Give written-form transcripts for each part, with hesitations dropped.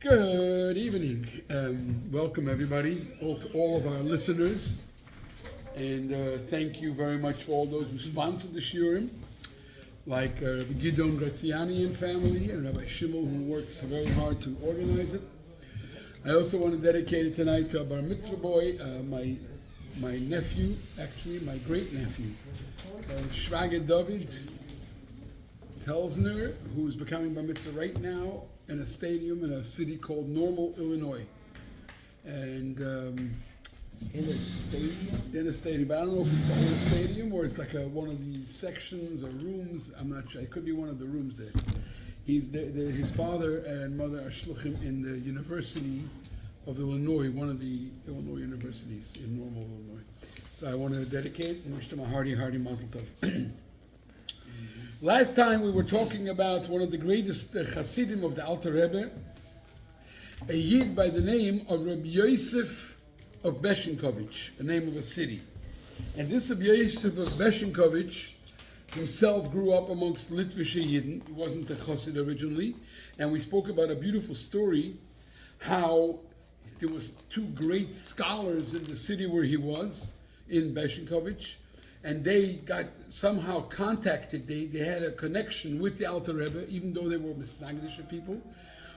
Good evening. Welcome everybody, all of our listeners, and thank you very much for all those who sponsored the shiurim, like Rabbi Gidon Graziani and family, and Rabbi Shimel, who works very hard to organize it. I also want to dedicate it tonight to our bar mitzvah boy, my nephew, actually my great nephew, Shvager David Telsner, who's becoming bar mitzvah right now in a stadium in a city called Normal, Illinois. And In a stadium? in a stadium, but I don't know if it's the whole stadium or it's like one of the sections or rooms. I'm not sure. It could be one of the rooms there. His father and mother are shluchim in the University of Illinois, one of the Illinois universities in Normal, Illinois. So I want to dedicate and wish them a hearty mazel tov. Last time we were talking about one of the greatest Chassidim of the Alter Rebbe, a Yid by the name of Reb Yosef of Beshenkovich, the name of a city. And this Reb Yosef of Beshenkovich himself grew up amongst Litvische Yidden. He wasn't a Chassid originally. And we spoke about a beautiful story, how there was two great scholars in the city where he was, in Beshenkovich, and they got somehow contacted. They had a connection with the Alter Rebbe, even though they were Misnagdisha people.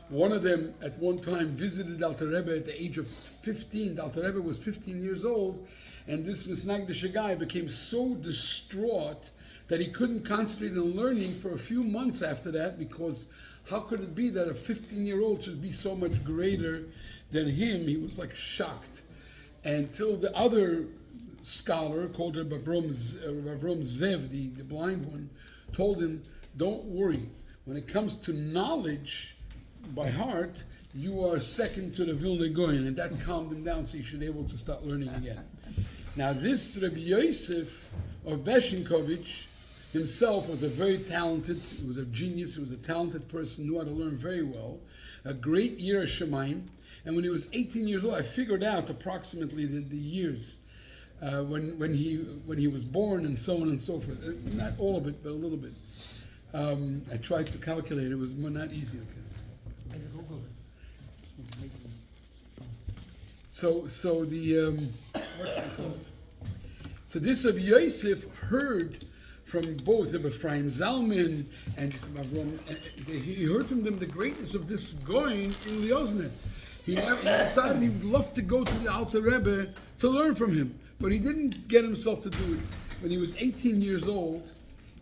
One of them at one time visited Alter Rebbe at the age of 15. The Alter Rebbe was 15 years old, and this Misnagdisha guy became so distraught that he couldn't concentrate on learning for a few months after that, because how could it be that a 15-year-old should be so much greater than him? He was like shocked. Until the other scholar called Reb Avrom Zev, the blind one, told him, don't worry, when it comes to knowledge by heart, you are second to the Vilna Goyen, and that calmed him down so he should be able to start learning again. Now this Reb Yosef of Beshenkovich himself was a very talented, he was a genius, he was a talented person, knew how to learn very well, a great Yireh Shamayim, and when he was 18 years old, I figured out approximately the years when he was born and so on and so forth. Not all of it, but a little bit. I tried to calculate. It was not easy. So this Reb Yosef heard from both Reb Ephraim Zalman and he heard from them the greatness of this going in Liozne. He decided he would love to go to the Alter Rebbe to learn from him. But he didn't get himself to do it. When he was 18 years old,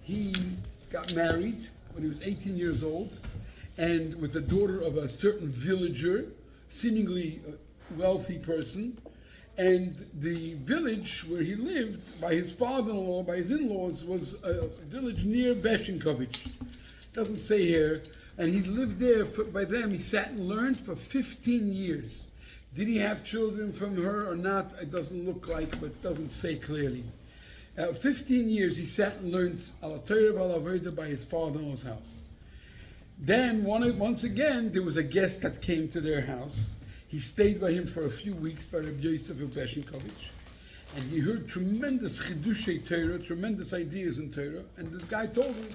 he got married when he was 18 years old, and with the daughter of a certain villager, seemingly a wealthy person. And the village where he lived, by his father-in-law, by his in-laws, was a village near Beshenkovich. Doesn't say here. And he lived there, by them, he sat and learned for 15 years. Did he have children from her or not? It doesn't look like, but it doesn't say clearly. 15 years he sat and learned Ala Torah V'Ala Avodah by his father-in-law's house. Then once again there was a guest that came to their house. He stayed by him for a few weeks, by Reb Yosef of Beshenkovich, and he heard tremendous chidushei Torah, tremendous ideas in Torah. And this guy told him,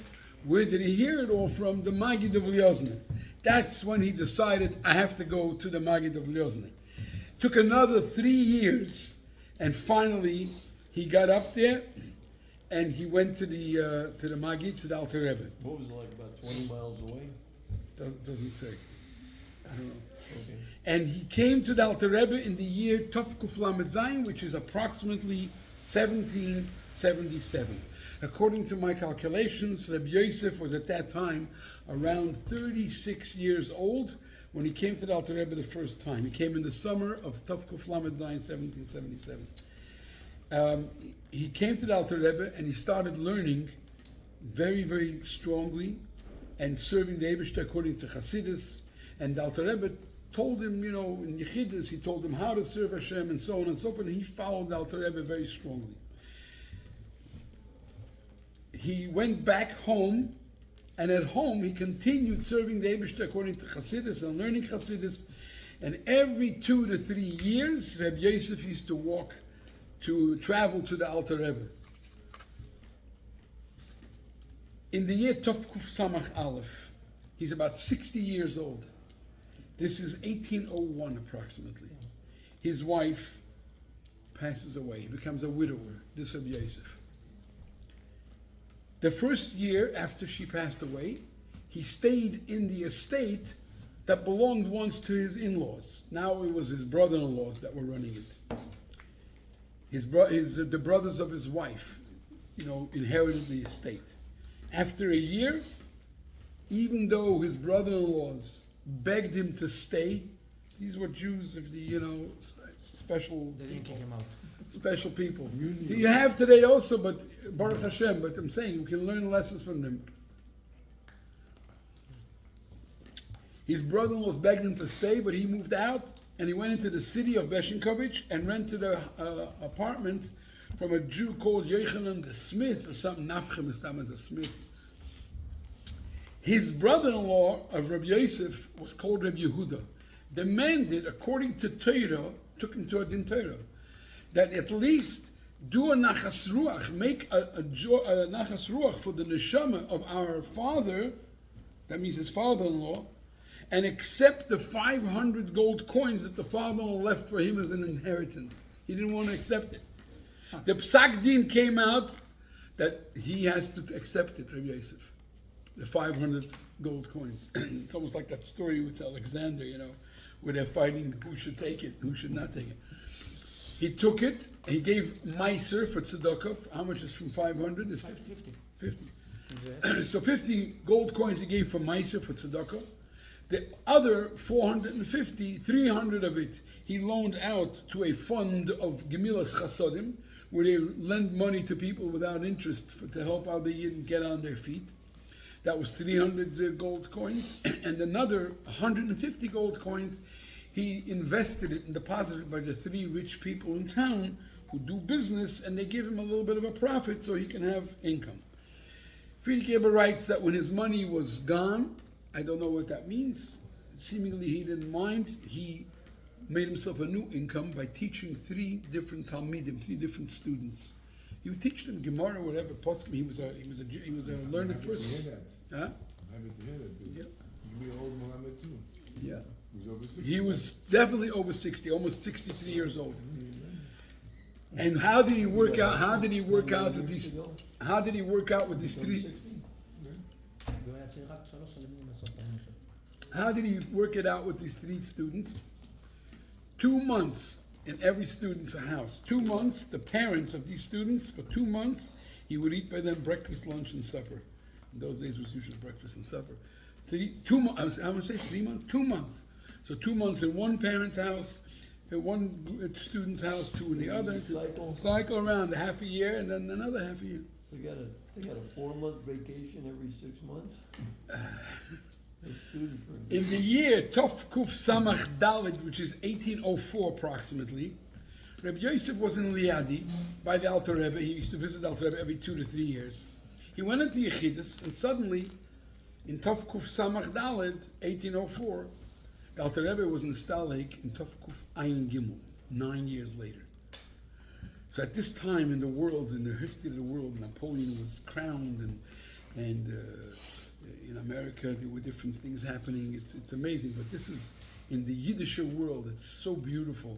where did he hear it all from? The Magid of Liozne. That's when he decided, I have to go to the Magid of Liozne. Took another 3 years, and finally he got up there, and he went to the Magid, to the Alter Rebbe. What was it like, about 20 miles away? Doesn't say. I don't know. Okay. And he came to the Alter Rebbe in the year Tov Kuf Lamed Zayin, which is approximately 1777. According to my calculations, Reb Yosef was at that time around 36 years old when he came to the Alter Rebbe the first time. He came in the summer of Tov Kuf Lamed Zayin, 1777. He came to the Alter Rebbe and he started learning very, very strongly and serving the Eibishter according to Chassidus. And the Alter Rebbe told him, in Yechidus, he told him how to serve Hashem and so on and so forth, and he followed the Alter Rebbe very strongly. He went back home, and at home he continued serving the Eibishter according to Chassidus and learning Chassidus. And every 2 to 3 years, Reb Yosef used to travel to the Alter Rebbe. In the year Tov Kuf Samach Aleph, he's about 60 years old. This is 1801 approximately. His wife passes away. He becomes a widower, this Reb Yosef. The first year after she passed away, he stayed in the estate that belonged once to his in-laws. Now it was his brother-in-laws that were running it. The brothers of his wife, inherited the estate. After a year, even though his brother-in-laws begged him to stay, these were Jews of the, special They didn't kick him out. special people. You have today also, but Baruch Hashem, but I'm saying we can learn lessons from them. His brother-in-laws begged him to stay, but he moved out and he went into the city of Beshinkovich and rented an apartment from a Jew called Yochanan the Smith, or something, Nafchem is as a Smith. His brother-in-law of Reb Yosef was called Reb Yehuda, demanded, according to Torah, took him to a din Torah, that at least do a nachas ruach, make a nachas ruach for the neshama of our father, that means his father-in-law, and accept the 500 gold coins that the father-in-law left for him as an inheritance. He didn't want to accept it. The psak din came out that he has to accept it, Reb Yosef, the 500 gold coins. It's almost like that story with Alexander, where they're fighting who should take it, who should not take it. He took it, he gave Meiser for tzedakah. How much is from 500? It's 50. 50. So 50 gold coins he gave for Meiser for tzedakah. The other 450, 300 of it, he loaned out to a fund of Gemilas Chassidim, where they lend money to people without interest to help out the Yidden get on their feet. That was 300 gold coins. And another 150 gold coins, he invested it and deposited by the 3 rich people in town who do business, and they give him a little bit of a profit so he can have income. Friedrich Rebbe writes that when his money was gone, I don't know what that means. Seemingly he didn't mind. He made himself a new income by teaching 3 different talmidim, 3 different students. He would teach them Gemara, whatever, poskim. He was a learned person. Huh? I'm happy to hear that. Yeah. You be old Muhammad too. Yeah. He was over 60. He was definitely over 60, almost 63 years old. And how did he work out? How did he work out with these? How did he work out with these 3? והוא היה צריך רק 3 שנים לעשות את העניין שלו. How did he work it out with these 3 students? 2 months in every student's house. 2 months, the parents of these students, for 2 months, he would eat by them breakfast, lunch, and supper. In those days, it was usually breakfast and supper. 2 months, I would say 3 months? 2 months. So 2 months in one parent's house, in one student's house, 2 in the other. Cycle around a half a year, and then another half a year. They got a 4-month vacation every 6 months. In the year Tov Kuf Samach Dalet, which is 1804 approximately, Reb Yosef was in Liadi by the Alter Rebbe. He used to visit the Alter Rebbe every 2 to 3 years. He went into Yechidus, and suddenly, in Tov Kuf Samach Dalet, 1804, the Alter Rebbe was in the Stal Lake in Tov Kuf Ayin Gimel, 9 years later. So at this time in the world, in the history of the world, Napoleon was crowned, and in America there were different things happening. It's amazing, but this is in the Yiddish world. It's so beautiful.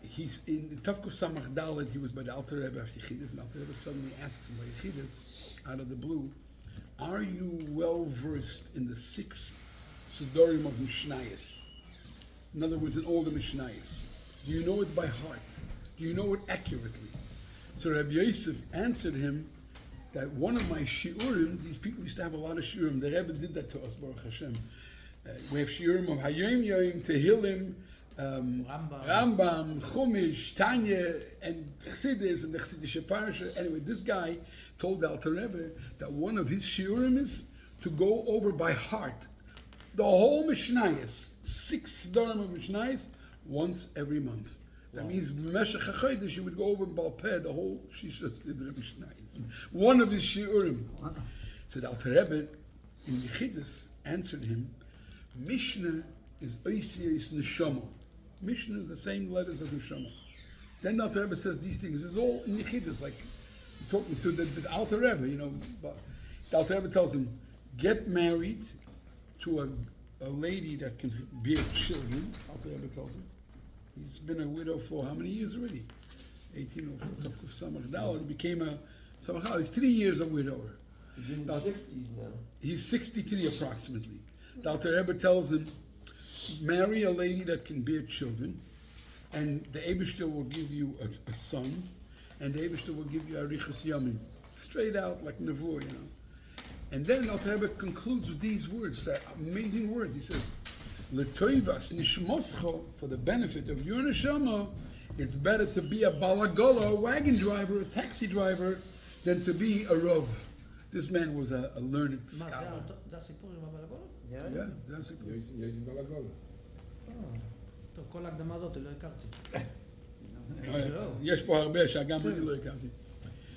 He's in Tavkuf Samach Dalet. He was by the Alter Rebbe of Yechidus, and Alter Rebbe suddenly asks him by Yechidus, out of the blue, "Are you well versed in the 6 Sidorim of Mishnayos? In other words, in all the Mishnayos. Do you know it by heart? Do you know it accurately?" So Reb Yosef answered him that one of my shiurim, these people used to have a lot of shiurim. The Rebbe did that to us, Baruch Hashem. We have shiurim of Hayom Yom, Tehillim, Rambam, Chumash, Tanya, and Chassidus, and the Chassidic parasha. Anyway, this guy told the Alter Rebbe that one of his shiurim is to go over by heart the whole Mishnayos, 6 Sidorim of Mishnayos, once every month. That means Meshach HaChodesh, you would go over in Balpeh, the whole Shisha Sidra Mishnayos. One of his shiurim. So the Alter Rebbe in Yechidus answered him, Mishnah is Oisiyos Neshama. Mishnah is the same letters as Neshama. Then the Alter Rebbe says these things. This is all in Yechidus, like talking to the Alter Rebbe, But the Alter Rebbe tells him, get married to a lady that can bear children. Alter Rebbe tells him. He's been a widow for how many years already? 1804. He became a Samachal. He's 3 years a widower. He's in his 60s now. He's 63 approximately. The Alter Rebbe tells him, marry a lady that can bear children, and the Eibishter will give you a son, and the Eibishter will give you Arichas Yamim. Straight out like Nevuah, you know. And then Alter Rebbe concludes with these words, that amazing words. He says, L'toivas nishmoscho, for the benefit of your neshama, it's better to be a Baal HaGolah, a wagon driver, a taxi driver, than to be a Rov. This man was a learned מה, scholar. זה הסיפור עם הבעל הגולה? Yeah, that's a good. יש Baal HaGolah. טוב, כל ההקדמה הזאת לא הכרתי. יש פה הרבה שגם אני לא הכרתי.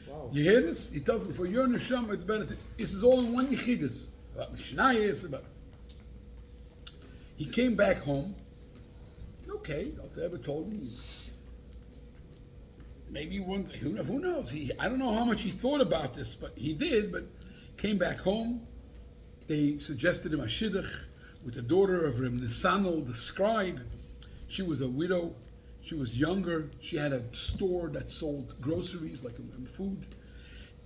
וואו. You hear this? He tells him, for your neshama, it's better to... This is all in one Yechidus. About Mishnayos, about... He came back home. Okay, Alter Rebbe told him. Maybe one... Who knows? I don't know how much he thought about this, but he did, but came back home. They suggested him a shidduch with the daughter of Reb Nisanel, the scribe. She was a widow. She was younger. She had a store that sold groceries, like food.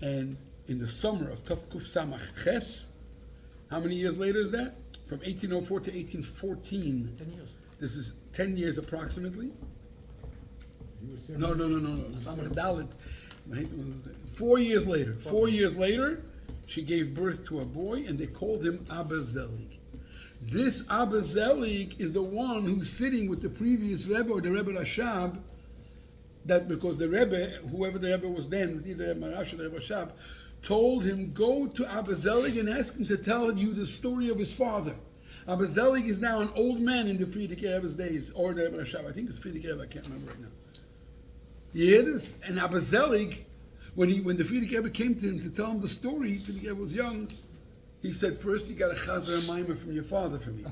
And in the summer of Tavkuf Samach Ches, how many years later is that? From 1804 to 1814. 10 years. This is 10 years approximately. He was No. Samach Dalet. 4 years later. 4 years later, she gave birth to a boy, and they called him Abba Zelig. This Abba Zelig is the one who's sitting with the previous Rebbe, or the Rebbe Rashab, that because the Rebbe, whoever the Rebbe was then, either Marash or the Rebbe Rashab, told him, go to Abba Zelig and ask him to tell you the story of his father. Abba Zelig is now an old man in the Friedrich Rebbe's days, or the Rebbe Rashab. I think it's Friedrich Rebbe, I can't remember right now. You hear this? And Abba Zelig, when the Friedrich Rebbe came to him to tell him the story, Friedrich Rebbe was young, he said, first you got a chazar maimer from your father for me.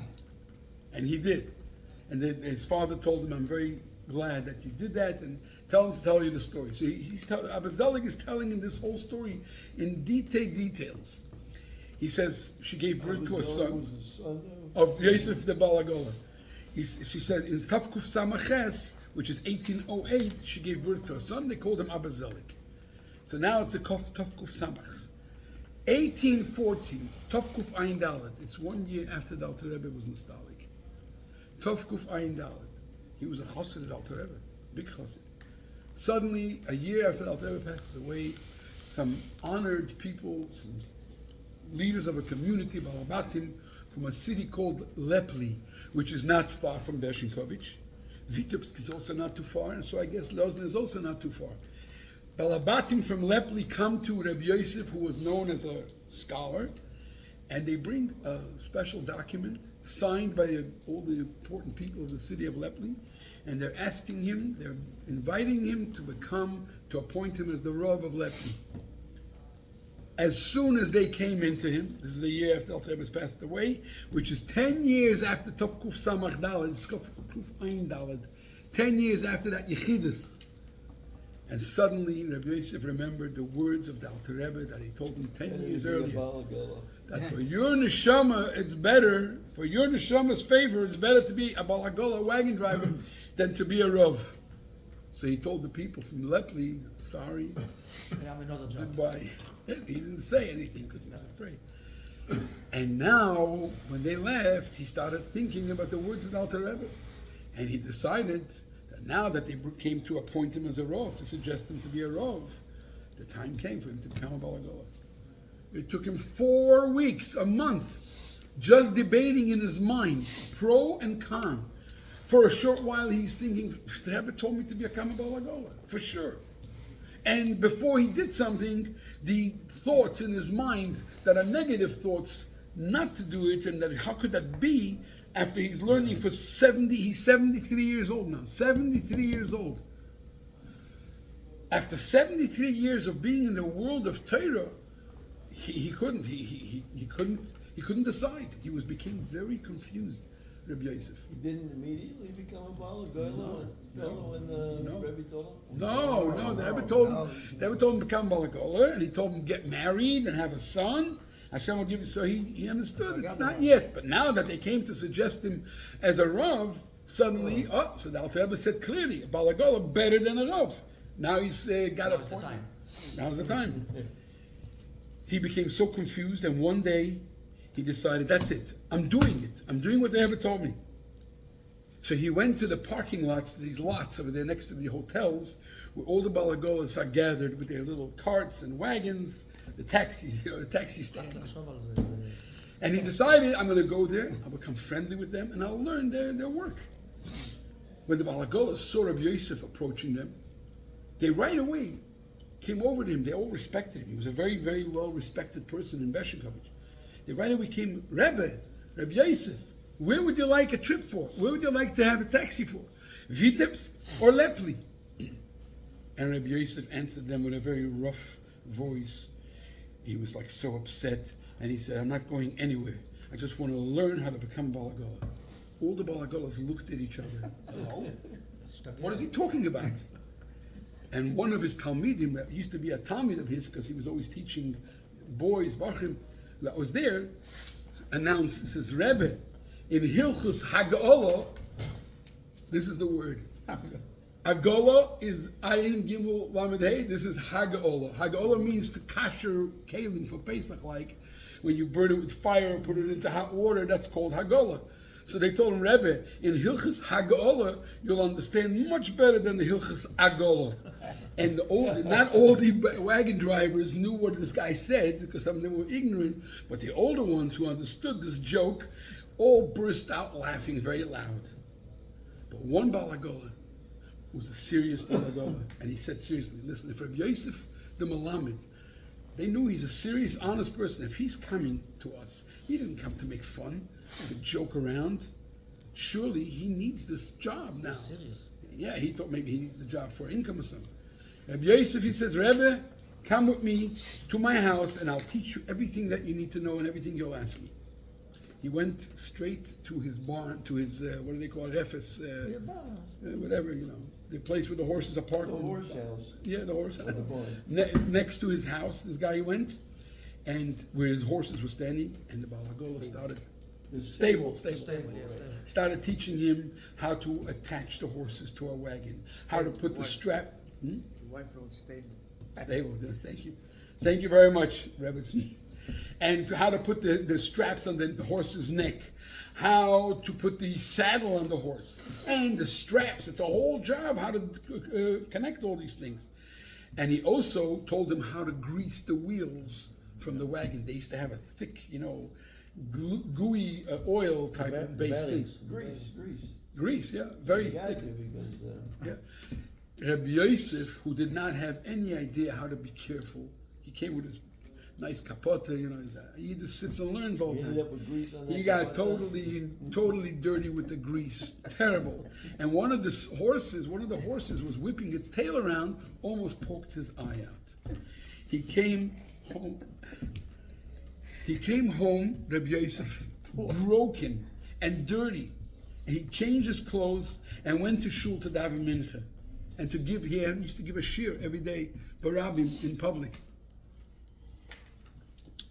And he did. And then his father told him, I'm very glad that you did that, and tell him to tell you the story. So Abba Zelig is telling him this whole story in details. He says she gave birth to a son of Yosef the Baal HaGolah. She says in Tavkuf Samaches, which is 1808, she gave birth to a son. They called him Abba Zelig. So now it's the Tavkuf Samach. 1814, Tovkuf Ayin Dalet. It's 1 year after the Alter Rebbe was nostalgic. Tovkuf Ayin Dalet. He was a Chassid at Alter Rebbe, big Chassid. Suddenly, a year after the Alter Rebbe passes away, some honored people, some leaders of a community, Balabatim, from a city called Lepli, which is not far from Bershinkovich. Vitebsk is also not too far, and so I guess Lozny is also not too far. Balabatim from Lepli come to Reb Yosef, who was known as a scholar, and they bring a special document signed by all the important people of the city of Lepli, and they're inviting him to appoint him as the Rav of Lepli. As soon as they came into him, this is a year after Alter Rebbe has passed away, which is 10 years after Tovkuf Samach Daled, Tovkuf Ein Daled, 10 years after that Yechidus. And suddenly, Reb Yosef remembered the words of the Alter Rebbe that he told him 10 years earlier. That for your neshama, it's better, for your neshama's favor, it's better to be a Baal HaGolah wagon driver than to be a Rav. So he told the people from Lepli, sorry, I have another job. goodbye. He didn't say anything because he was afraid. And now, when they left, he started thinking about the words of the Alter Rebbe. And he decided that now that they came to appoint him as a Rav, to suggest him to be a Rav, the time came for him to become a Baal HaGolah. It took him 4 weeks, a month, just debating in his mind, pro and con. For a short while, he's thinking, the Rebbe told me to become a Baal HaGolah, for sure. And before he did something, the thoughts in his mind that are negative thoughts, not to do it, and that how could that be after he's learning for 70, he's 73 years old now, 73 years old. After 73 years of being in the world of Torah, he couldn't decide. He became very confused, Reb Yosef. He didn't immediately become a Baal HaGolah when the Rebbe told him? No, the Rebbe told him to become Baal HaGolah, and he told him get married and have a son. Hashem will give you. So he understood. It's not yet. But now that they came to suggest him as a Rav, suddenly, so the Alter Rebbe said clearly, Baal HaGolah better than a Rav. Now he's got a point. Now's the time. He became so confused, and one day he decided, that's it. I'm doing it. I'm doing what they ever told me. So he went to the parking lots, these lots over there next to the hotels, where all the Baal HaGolahs are gathered with their little carts and wagons, the taxis, the taxi stands. And he decided, I'm going to go there, I'll become friendly with them, and I'll learn their work. When the Baal HaGolahs saw Reb Yosef approaching them, they right away came over to him. They all respected him. He was a very, very well-respected person in Beshekovich. They right away came, Rebbe, Reb Yosef, where would you like a trip for? Where would you like to have a taxi for? Vitebsk or Lepli? And Reb Yosef answered them with a very rough voice. He was like so upset, and he said, I'm not going anywhere. I just want to learn how to become Baal HaGolah. All the Baal HaGolahs looked at each other. Hello? What is he talking about? And one of his Talmidim, that used to be a Talmid of his, because he was always teaching boys, Bachrim, that was there, announced, says, Rebbe, in Hilchus HaGolah, this is the word. HaGolah is Ayin Gimel Lamed Hey. This is HaGolah. HaGolah means to kasher kalim for Pesach, like when you burn it with fire or put it into hot water, that's called HaGolah. So they told him, Rebbe, in Hilchus HaGolah, you'll understand much better than the Hilchus HaGolah. And not all the wagon drivers knew what this guy said, because some of them were ignorant, but the older ones who understood this joke all burst out laughing very loud. But one Baal HaGolah was a serious Baal HaGolah, and he said seriously, listen, if Reb Yosef the Melamed, they knew he's a serious, honest person. If he's coming to us, he didn't come to make fun, to joke around. Surely he needs this job now. Serious. Yeah, he thought maybe he needs the job for income or something. Reb Yosef, he says, Rebbe, come with me to my house and I'll teach you everything that you need to know and everything you'll ask me. He went straight to his barn, to his, what do they call it, Refes, whatever, the place where the horses are parked. The horse house. Yeah, the horse house. The barn. Next to his house, this guy went, and where his horses were standing, and the Baal HaGolah started, stable. Started teaching him how to attach the horses to a wagon, how to put the strap. The wife wrote stable. Stable, thank you very much, Rebbe. And how to put the straps on the horse's neck, how to put the saddle on the horse, and the straps. It's a whole job how to connect all these things. And he also told him how to grease the wheels from the wagon. They used to have a thick, gooey oil type of base thing. Grease, yeah, very thick. Yeah. Reb Yosef, who did not have any idea how to be careful, he came with his nice kapota, he just sits and learns all the time. He got totally dirty with the grease. Terrible. And one of the horses was whipping its tail around, almost poked his eye out. He came home, Reb Yosef, broken and dirty. He changed his clothes and went to shul to daven mincha. And he used to give a shir every day, barabim, in public.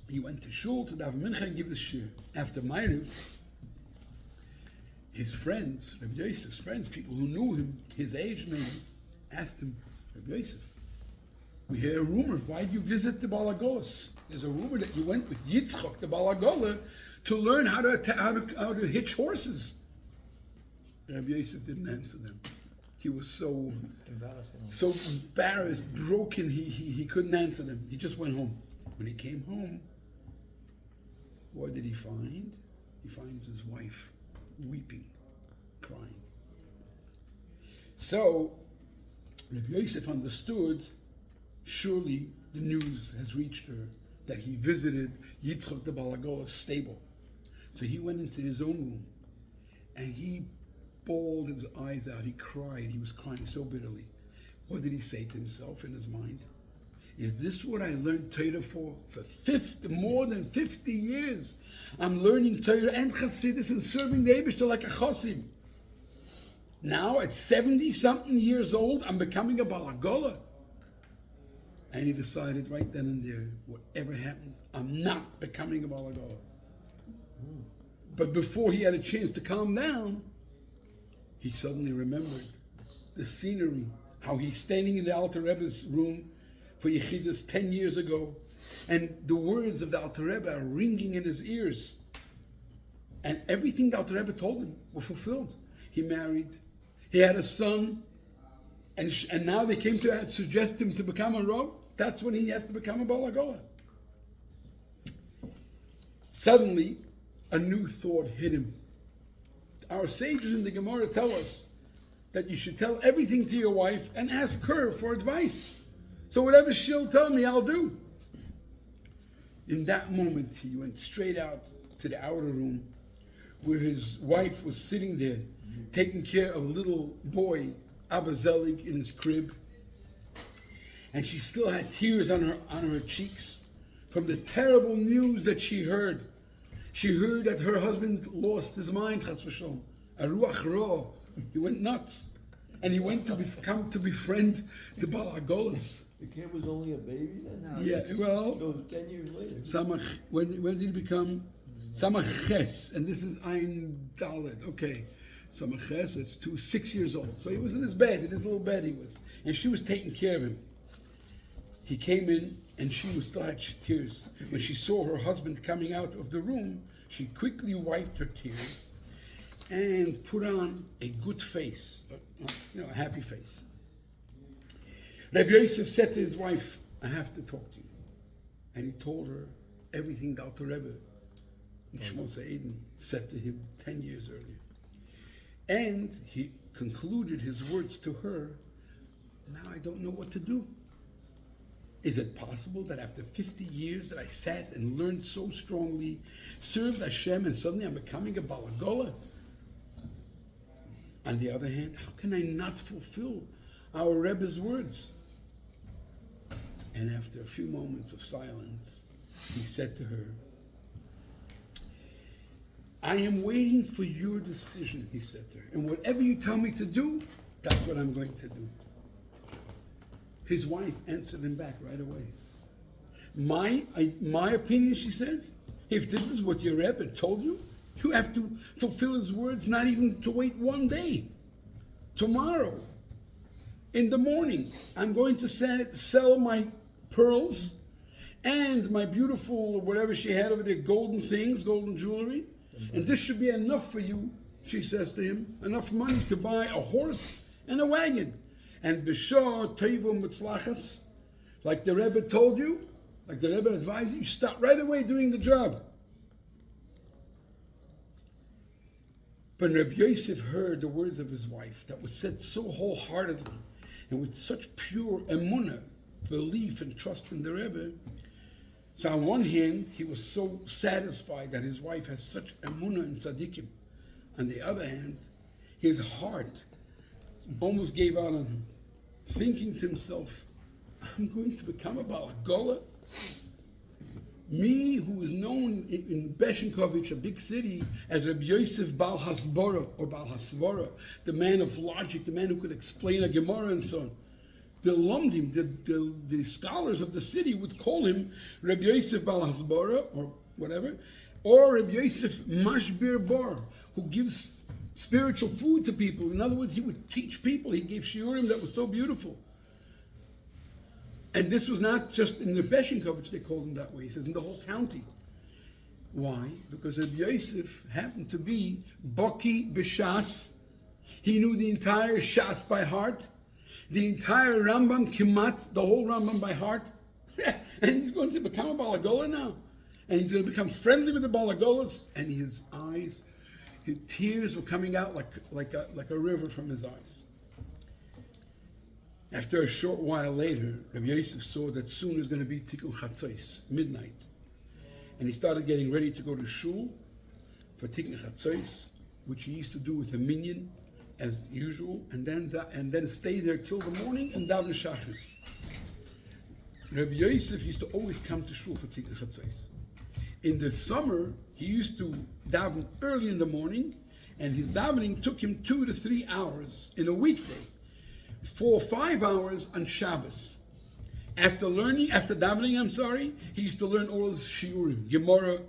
He went to shul to daven mincha and give the shir. After Ma'ariv, his friends, Reb Yosef's friends, people who knew him, his age maybe, asked him, Reb Yosef, we hear a rumor. Why did you visit the Baal HaGolah? There's a rumor that you went with Yitzchak, the Baal HaGolah, to learn how to hitch horses. Reb Yosef didn't answer them. He was so embarrassed, broken, he couldn't answer them. He just went home. When he came home, what did he find? He finds his wife weeping, crying. So, Reb Yosef understood, surely the news has reached her that he visited Yitzchak the Baal HaGolah's stable. So he went into his own room and he bawled his eyes out. He cried. He was crying so bitterly. What did he say to himself in his mind? Is this what I learned Torah for? For more than 50 years, I'm learning Torah and Chassidus and serving the Eibishter like a Chassid. Now, at 70-something years old, I'm becoming a Baal HaGolah. And he decided right then and there, whatever happens, I'm not becoming a Baal HaGolah. But before he had a chance to calm down, he suddenly remembered the scenery, how he's standing in the Alter Rebbe's room for Yechidus 10 years ago, and the words of the Alter Rebbe are ringing in his ears. And everything the Alter Rebbe told him were fulfilled. He married, he had a son, and now they came to suggest him to become a Rav. That's when he has to become a Baal HaGolah. Suddenly, a new thought hit him. Our sages in the Gemara tell us that you should tell everything to your wife and ask her for advice. So whatever she'll tell me, I'll do. In that moment, he went straight out to the outer room where his wife was sitting there, taking care of a little boy, Abba Zelig, in his crib. And she still had tears on her cheeks from the terrible news that she heard. She heard that her husband lost his mind, Chas v'shalom. A ruach ra. He went nuts. And he went to come to befriend the Baal HaGolahs. The kid was only a baby then? Yeah, well, So 10 years later. Samach, when did he become? Samach Ches, and this is Ein Dalet. Okay, Samach Ches, it's 6 years old. So he was in his bed, in his little bed he was. And she was taking care of him. He came in, and she still had tears. When she saw her husband coming out of the room, she quickly wiped her tears and put on a good face, a happy face. Reb Yosef said to his wife, I have to talk to you. And he told her everything the Alter Rebbe, Nishmos Eden, said to him 10 years earlier. And he concluded his words to her, now I don't know what to do. Is it possible that after 50 years that I sat and learned so strongly, served Hashem, and suddenly I'm becoming a Baal HaGolah? On the other hand, how can I not fulfill our Rebbe's words? And after a few moments of silence, he said to her, I am waiting for your decision, he said to her. And whatever you tell me to do, that's what I'm going to do. His wife answered him back right away. My opinion, she said, if this is what your Rebbe told you, you have to fulfill his words, not even to wait one day. Tomorrow, in the morning, I'm going to sell my pearls and my beautiful, whatever she had over there, golden things, golden jewelry. And this should be enough for you, she says to him, enough money to buy a horse and a wagon. And b'shor toivu mutzlachas, like the Rebbe told you, like the Rebbe advised you, start right away doing the job. But Reb Yosef heard the words of his wife that was said so wholeheartedly and with such pure emunah, belief and trust in the Rebbe. So on one hand, he was so satisfied that his wife has such emunah and tzaddikim. On the other hand, his heart almost gave out on him, thinking to himself, I'm going to become a Baal HaGolah? Me, who is known in Beshenkovich, a big city, as Reb Yosef Baal Hasbara, or Baal Hasvara, the man of logic, the man who could explain a Gemara and so on. The Lomdim, the scholars of the city would call him Reb Yosef Baal Hasbara, or whatever, or Reb Yosef Mashbir Bar, who gives spiritual food to people. In other words, he would teach people. He gave shiurim that was so beautiful. And this was not just in the Beshenkovich they called him that way. He says in the whole county. Why? Because Reb Yosef happened to be Baki B'Shas. He knew the entire Shas by heart. The entire Rambam Kimat, the whole Rambam by heart. And he's going to become a Baal HaGolah now. And he's going to become friendly with the Baal HaGolahs. And his eyes, his tears were coming out like a river from his eyes. After a short while later, Reb Yosef saw that soon was going to be Tikkun Chatzos, midnight. And he started getting ready to go to shul for Tikkun Chatzos, which he used to do with a minyan, as usual, and then stay there till the morning and daven Shachris. Reb Yosef used to always come to shul for Tikkun Chatzos. In the summer, he used to daven early in the morning, and his davening took him 2 to 3 hours in a weekday. 4 or 5 hours on Shabbos. After davening, he used to learn all his shiurim. Gemara,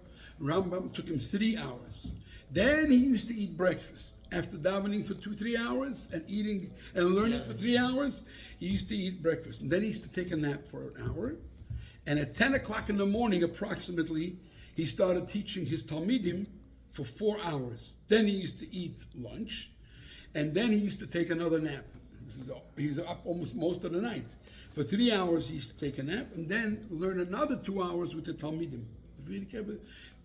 Rambam took him 3 hours. Then he used to eat breakfast. After davening for 2-3 hours and eating and learning for 3 hours, he used to eat breakfast. And then he used to take a nap for an hour. And at 10 o'clock in the morning, approximately, he started teaching his Talmidim for 4 hours. Then he used to eat lunch. And then he used to take another nap. He was up almost most of the night. For 3 hours, he used to take a nap. And then learn another 2 hours with the Talmidim.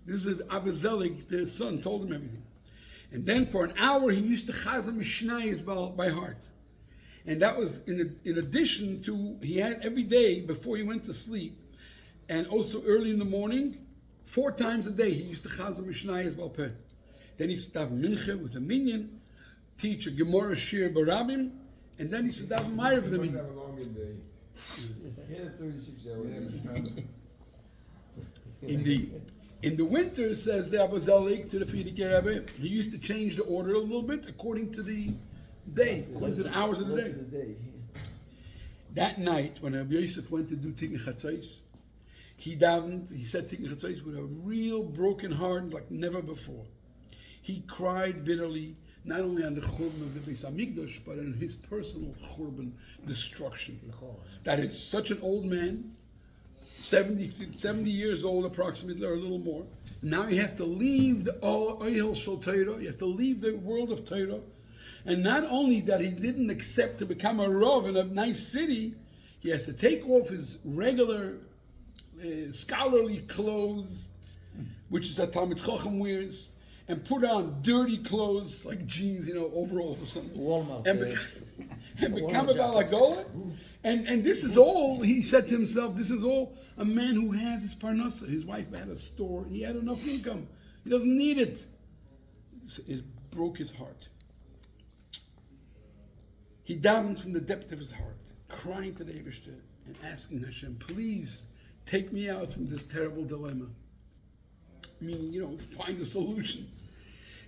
This is Abba Zelig, the son, told him everything. And then for an hour, he used to chazam mishnayos by heart. And that was in addition to, he had every day before he went to sleep, and also early in the morning, 4 times a day, he used to chazam mishnayos bal peh. Then he used to have mincha with a minyan, teach a Gemara shir barabim, and then he used to have Ma'ariv with a He must minyan. have a longer day. He had 36 hours. Yeah, understand. In the winter, says the Abba Zelig to the Frierdiker Rebbe, he used to change the order a little bit according to the day, according to the hours of the day. That night, when Reb Yosef went to do Tikkun Chatzos, he davened, he said Tikkun Chatzos with a real broken heart like never before. He cried bitterly, not only on the Churban of the Beis HaMikdash, but on his personal Churban destruction. That is such an old man, 70 years old approximately, or a little more. Now he has to leave the Ohel Shel Torah, he has to leave the world of Torah. And not only that he didn't accept to become a Rav in a nice city, he has to take off his regular scholarly clothes, which is that Talmid Chacham wears, and put on dirty clothes like jeans, overalls or something. Walmart. And become a Baal HaGolah. And this is all, he said to himself, this is all a man who has his parnasa. His wife had a store. He had enough income. He doesn't need it. It broke his heart. He davened from the depth of his heart, crying to the Eibishter and asking Hashem, please take me out from this terrible dilemma. I mean, find a solution.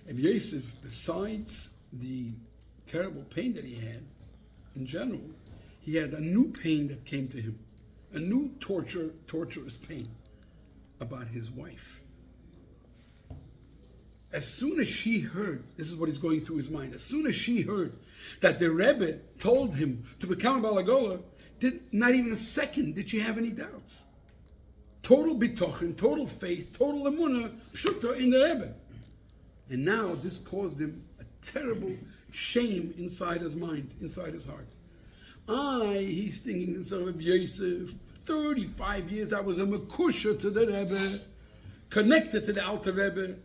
And Yosef, besides the terrible pain that he had, in general, he had a new pain that came to him, a new torturous pain about his wife. As soon as she heard, this is what is going through his mind, as soon as she heard that the Rebbe told him to become a Baal HaGolah, not even a second did she have any doubts. Total bitochen, total faith, total emunah, pshuta in the Rebbe. And now this caused him a terrible shame inside his mind, inside his heart. He's thinking to himself, Reb Yosef, 35 years I was a mekusha to the Rebbe, connected to the Alter Rebbe,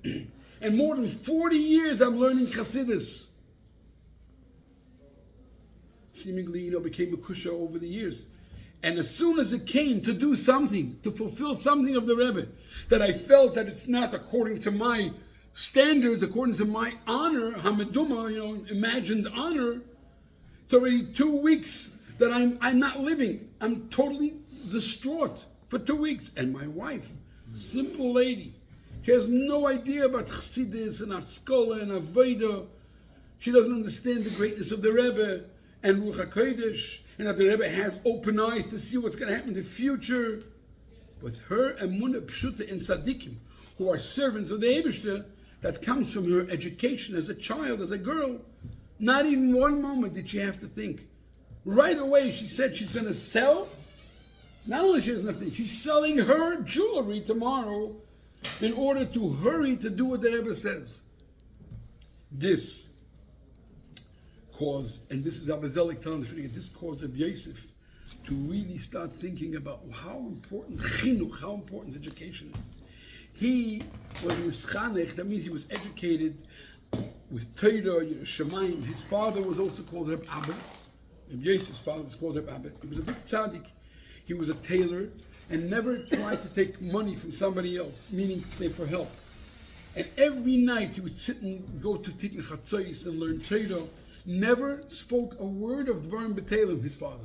and more than 40 years I'm learning Chassidus. Seemingly, became mekusha over the years. And as soon as it came to do something, to fulfill something of the Rebbe, that I felt that it's not according to my standards, according to my honor, Hameduma, imagined honor, it's already 2 weeks that I'm not living. I'm totally distraught for 2 weeks. And my wife, simple lady, she has no idea about Chassidus and Askola and Avodah. She doesn't understand the greatness of the Rebbe and Ruach HaKodesh, and that the Rebbe has open eyes to see what's going to happen in the future. But her emunah pshuta in tzaddikim, who are servants of the Eibishter, that comes from her education as a child, as a girl, not even one moment did she have to think. Right away she said she's going to sell. Not only she has nothing, she's selling her jewelry tomorrow in order to hurry to do what the Rebbe says. This caused, and this is Abba Zelig telling the Frierdiker, this caused Reb Yosef to really start thinking about how important chinuch, how important education is. He was mischanech, that means he was educated with Torah, Yerushalayim. His father was also called Reb Abba. Reb Yosef's father was called Reb Abba. He was a big tzaddik. He was a tailor and never tried to take money from somebody else, meaning to say for help. And every night he would sit and go to Tikkun Chatzos and learn Torah. Never spoke a word of Dvarim B'Telem, his father.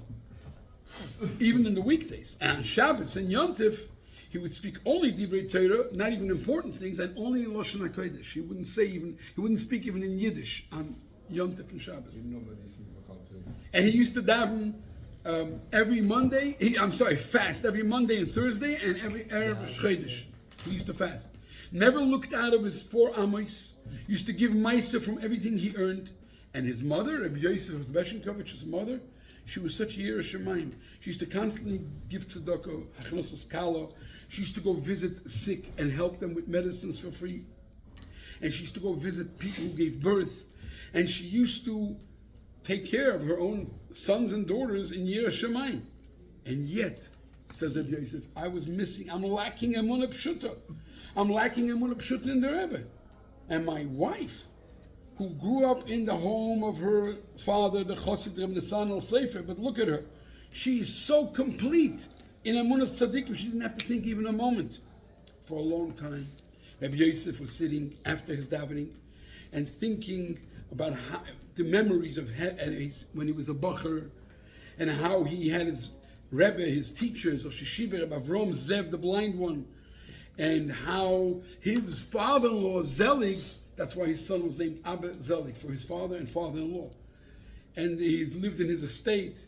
Even in the weekdays. And on Shabbos and Yom Tov, he would speak only Divrei Torah, not even important things, and only Lashon HaKodesh. He wouldn't speak even in Yiddish on Yom Tov and Shabbos. And he used to daven every Monday, fast every Monday and Thursday, and every Erev Chassidus. He used to fast. Never looked out of his 4 amos. Used to give Maisa from everything he earned. And his mother, Reb Yosef of Beshenkovich's mother, she was such a Yerush mind. She used to constantly give tzedakah, hachnosas kalo. She used to go visit sick and help them with medicines for free. And she used to go visit people who gave birth. And she used to take care of her own sons and daughters in Yerush mind. And yet, says Reb Yosef, I'm lacking emunah pshuta. I'm lacking emunah pshuta in the Rebbe. And my wife, who grew up in the home of her father, the Chassid Reb Nisan al-Sefer, but look at her. She is so complete in emunah tzaddikim, she didn't have to think even a moment. For a long time, Reb Yosef was sitting after his davening and thinking about the memories of when he was a bacher, and how he had his Rebbe, his teachers, of Sheshiva, Reb Avrom Zev, the blind one, and how his father-in-law, Zelig, that's why his son was named Abba Zelig, for his father and father-in-law. And he lived in his estate,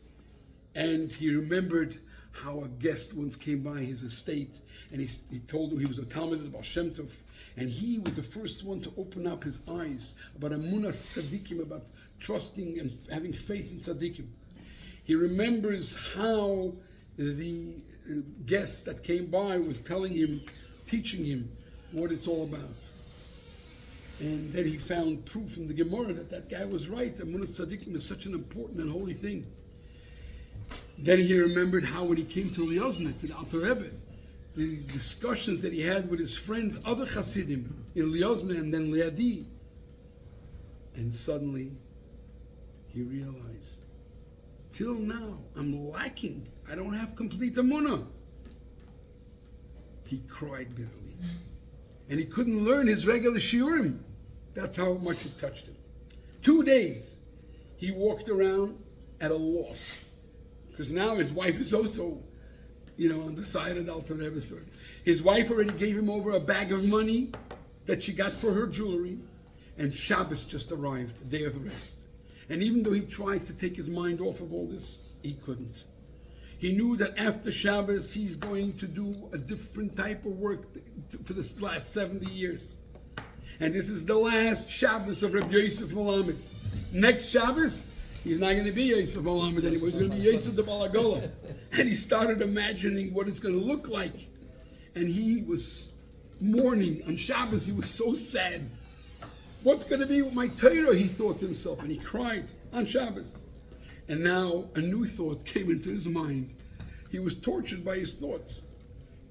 and he remembered how a guest once came by his estate, and he told him he was a Talmud of Baal Shem Tov, and he was the first one to open up his eyes about emunas tzaddikim, about trusting and having faith in tzaddikim. He remembers how the guest that came by was telling him, teaching him what it's all about. And then he found proof in the Gemara that guy was right. Emunas tzaddikim is such an important and holy thing. Then he remembered how when he came to Liozne, to the Alter Rebbe, the discussions that he had with his friends, other Chassidim, in Liozne and then Liadi. And suddenly, he realized, till now, I'm lacking. I don't have complete emunah. He cried bitterly. And he couldn't learn his regular shiurim. That's how much it touched him. 2 days, he walked around at a loss. Because now his wife is also, on the side of the Alter Rebbe. His wife already gave him over a bag of money that she got for her jewelry. And Shabbos just arrived, the day of rest. And even though he tried to take his mind off of all this, he couldn't. He knew that after Shabbos, he's going to do a different type of work for the last 70 years. And this is the last Shabbos of Reb Yosef Malamed. Next Shabbos, he's not going to be Yosef Malamed anymore. He's going to be Yosef the Baal HaGolah. And he started imagining what it's going to look like. And he was mourning. On Shabbos, he was so sad. What's going to be with my Torah, he thought to himself. And he cried on Shabbos. And now a new thought came into his mind. He was tortured by his thoughts.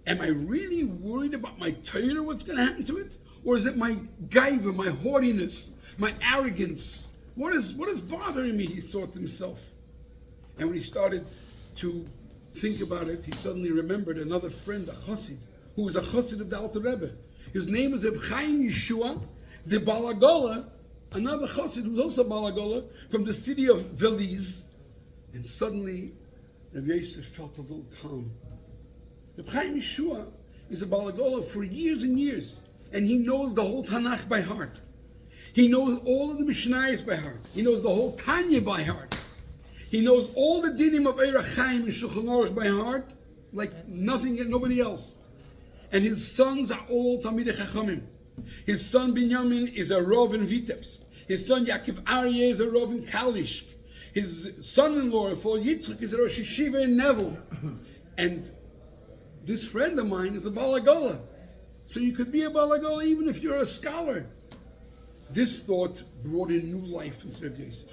Am I really worried about my Torah, what's going to happen to it? Or is it my gaiva, my haughtiness, my arrogance? What is bothering me, he thought to himself. And when he started to think about it, he suddenly remembered another friend, a Chassid, who was a Chassid of the Alter Rebbe. His name was Reb Chaim Yeshua, the Baal HaGolah, another Chassid who was also Baal HaGolah, from the city of Veliz. And suddenly, Reb Yosef felt a little calm. Reb Chaim Yeshua is a Baal HaGolah for years and years, and he knows the whole Tanakh by heart. He knows all of the Mishnayos by heart. He knows the whole Tanya by heart. He knows all the dinim of Eirach Chaim and Shulchan Aruch by heart, like nothing and nobody else. And his sons are all Talmidei Chachamim. His son Binyamin is a Rov in Vitebsk. His son Yaakov Aryeh is a Rov in Kalish. His son-in-law, Fol Yitzchak, is a Rosh Yeshiva in Nevel. And this friend of mine is a Baal HaGolah. So you could be a Baal HaGolah even if you're a scholar. This thought brought in new life into Reb Yosef.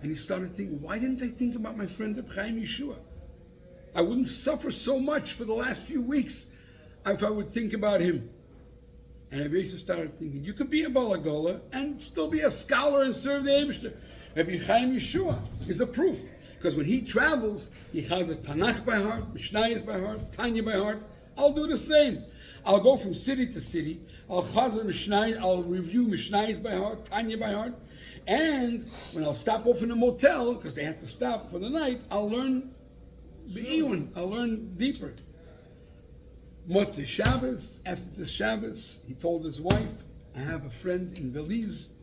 And he started thinking, why didn't I think about my friend Reb Chaim Yeshua? I wouldn't suffer so much for the last few weeks if I would think about him. And Reb Yosef started thinking, you could be a Baal HaGolah and still be a scholar and serve the Eibishter. Rabbi Chaim Yeshua is a proof. Because when he travels, he has a Tanakh by heart, Mishnayos by heart, Tanya by heart. I'll do the same. I'll go from city to city. I'll chazer Mishnayos, I'll review Mishnayos by heart, Tanya by heart. And when I'll stop off in a motel, because they have to stop for the night, I'll learn Be'iyun. I'll learn deeper. Motzei Shabbos, after the Shabbos, he told his wife, I have a friend in Belize.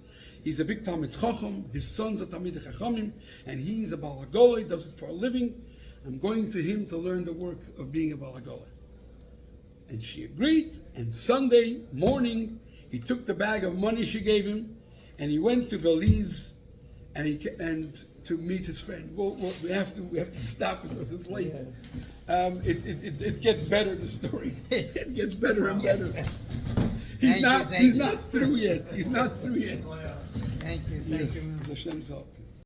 He's a big Talmid Chacham. His sons are Talmidei Chachamim, and he's a Baal HaGolah. He does it for a living. I'm going to him to learn the work of being a Baal HaGolah. And she agreed, and Sunday morning, he took the bag of money she gave him, and he went to Belize, and to meet his friend. Well, we have to stop because it's late. It gets better, the story. It gets better and better. He's not through yet. He's not through yet. Thank you. Yes, Hashem's help.